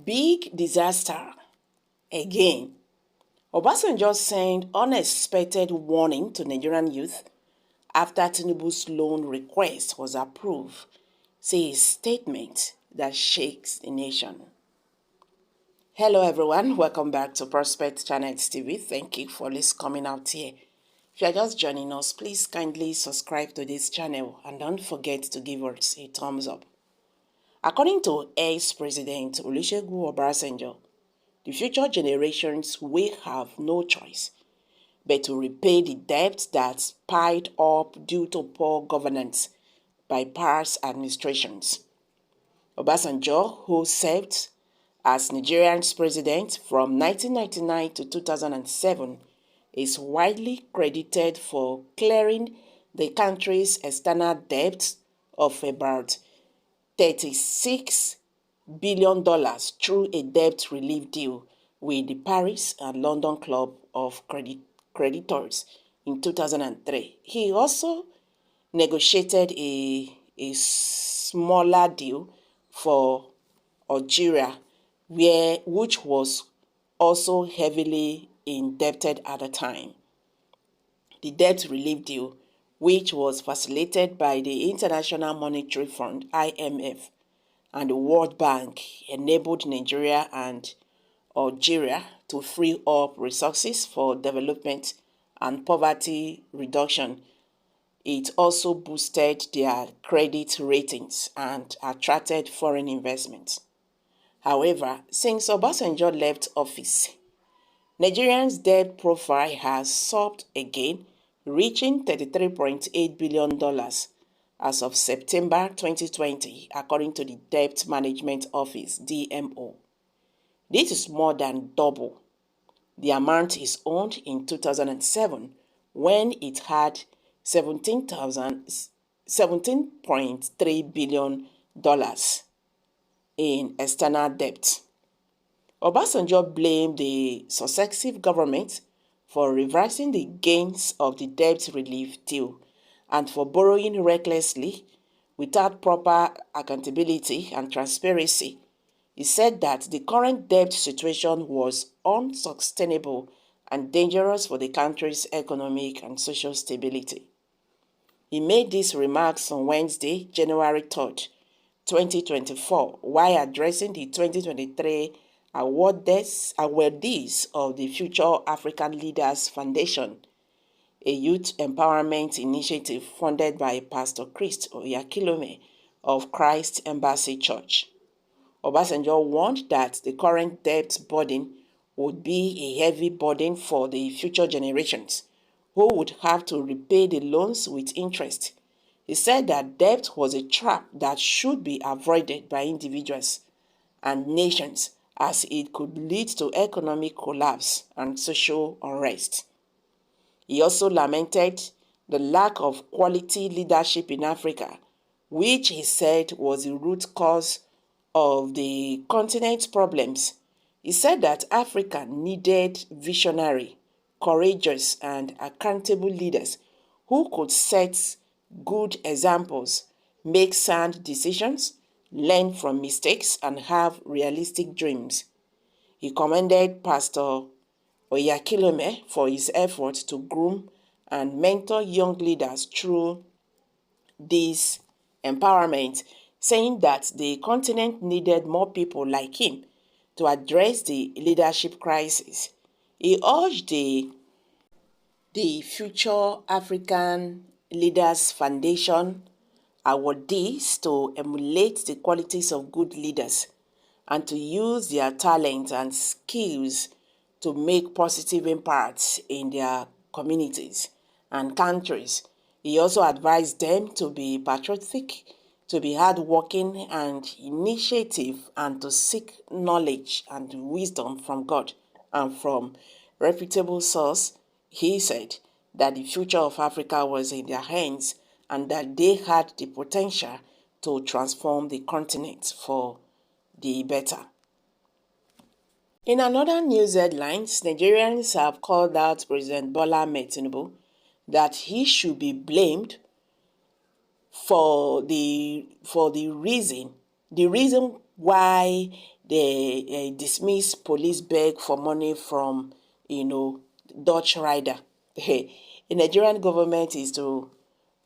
Big disaster again. Obasanjo sent unexpected warning to Nigerian youth after Tinubu's loan request was approved, say a statement that shakes the nation. Hello everyone, welcome back to Prospect Channel TV. Thank you for coming out here. If you are just joining us, please kindly subscribe to this channel and don't forget to give us a thumbs up. According to ex-President Olusegun Obasanjo, the future generations will have no choice but to repay the debt that piled up due to poor governance by past administrations. Obasanjo, who served as Nigeria's president from 1999 to 2007, is widely credited for clearing the country's external debt of about $36 billion through a debt relief deal with the Paris and London Club of Creditors in 2003. He also negotiated a smaller deal for Algeria, which was also heavily indebted at the time. The debt relief deal, which was facilitated by the International Monetary Fund (IMF) and the World Bank, enabled Nigeria and Algeria to free up resources for development and poverty reduction. It also boosted their credit ratings and attracted foreign investment. However, since Obasanjo left office, Nigeria's debt profile has soared again, reaching $33.8 billion as of September 2020, according to the Debt Management Office (DMO). This is more than double the amount is owed in 2007, when it had $17.3 billion in external debt. Obasanjo blamed the successive government for reversing the gains of the debt relief deal and for borrowing recklessly without proper accountability and transparency. He said that the current debt situation was unsustainable and dangerous for the country's economic and social stability. He made these remarks on Wednesday, January 3rd, 2024, while addressing the 2023 awardees of the Future African Leaders Foundation, a youth empowerment initiative funded by Pastor Christ Oyakhilome of Christ Embassy Church. Obasanjo warned that the current debt burden would be a heavy burden for the future generations, who would have to repay the loans with interest. He said that debt was a trap that should be avoided by individuals and nations, as it could lead to economic collapse and social unrest. He also lamented the lack of quality leadership in Africa, which he said was the root cause of the continent's problems. He said that Africa needed visionary, courageous, and accountable leaders who could set good examples, make sound decisions, learn from mistakes, and have realistic dreams. He commended Pastor Oyakhilome for his efforts to groom and mentor young leaders through this empowerment, saying that the continent needed more people like him to address the leadership crisis. He urged the Future African Leaders Foundation awardees to emulate the qualities of good leaders and to use their talents and skills to make positive impacts in their communities and countries. He also advised them to be patriotic, to be hardworking and initiative, and to seek knowledge and wisdom from God and from reputable source. He said that the future of Africa was in their hands and that they had the potential to transform the continent for the better. In another news headlines, Nigerians have called out President Bola Ahmed Tinubu that he should be blamed for the reason why They dismiss police beg for money from, Dutch rider. The Nigerian government is to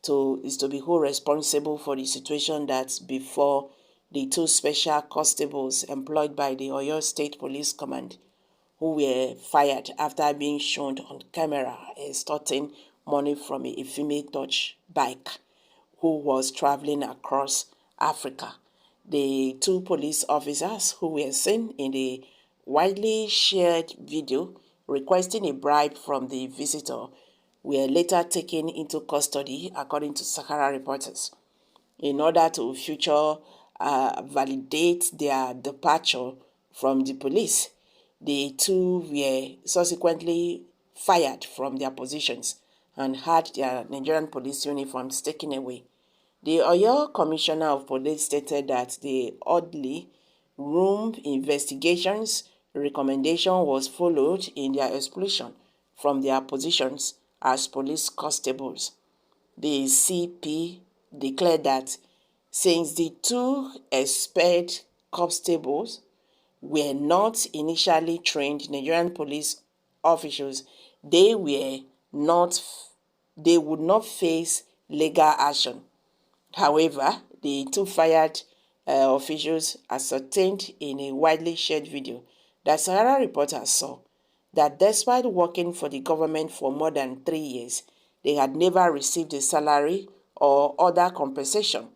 be who responsible for the situation that's before the two special constables employed by the Oyo State Police Command, who were fired after being shown on camera extorting money from a female Dutch bike who was traveling across Africa. The two police officers who were seen in the widely shared video requesting a bribe from the visitor were later taken into custody, according to Sahara reporters, in order to future validate their departure from the police. The two were subsequently fired from their positions and had their Nigerian police uniforms taken away. The Oyo Commissioner of Police stated that the oddly room investigations recommendation was followed in their expulsion from their positions as police constables. The CP declared that since the two expelled constables were not initially trained Nigerian police officials, they would not face legal action. However, the two fired officials ascertained in a widely shared video that Sahara reporters saw that despite working for the government for more than 3 years, they had never received a salary or other compensation.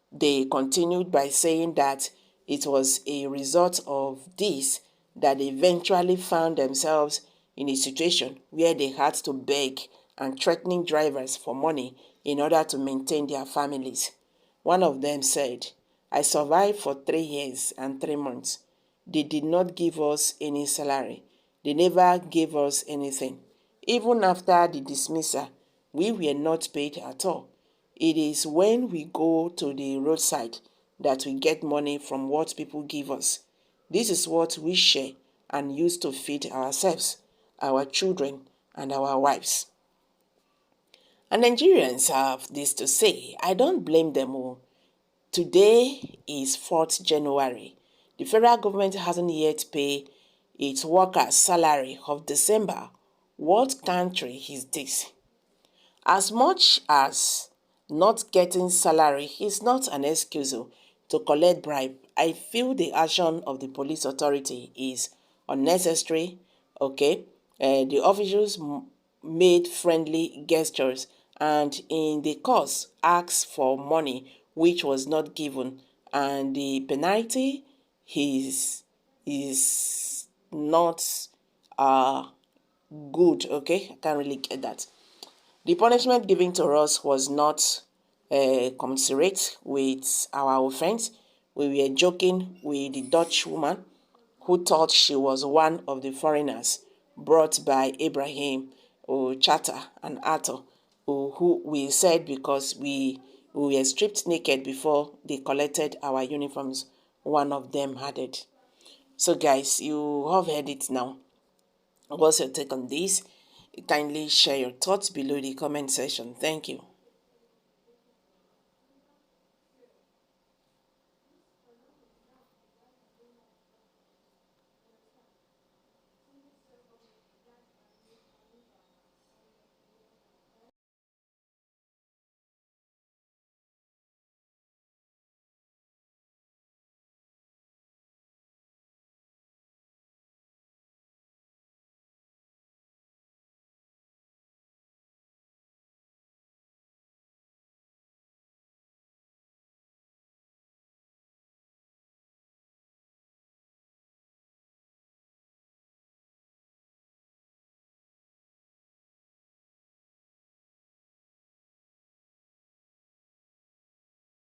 They continued by saying that it was a result of this that they eventually found themselves in a situation where they had to beg and threatening drivers for money in order to maintain their families. One of them said, "I survived for 3 years and 3 months. They did not give us any salary. They never gave us anything. Even after the dismissal, we were not paid at all. It is when we go to the roadside that we get money from what people give us. This is what we share and use to feed ourselves, our children, and our wives." And Nigerians have this to say. I don't blame them all. Today is 4th January. The federal government hasn't yet paid its workers' salary of December. What country is this? As much as not getting salary is not an excuse to collect bribe, I feel the action of the police authority is unnecessary. Okay, the officials made friendly gestures and in the course asked for money which was not given, and the penalty is not good. Okay, I can't really get that. The punishment given to us was not commensurate with our offense. We were joking with the Dutch woman who thought she was one of the foreigners brought by Abraham or Chata and Arthur, who we said because we were stripped naked before they collected our uniforms, one of them added. So guys, you have heard it now. What's your take on this? Kindly share your thoughts below the comment section. Thank you.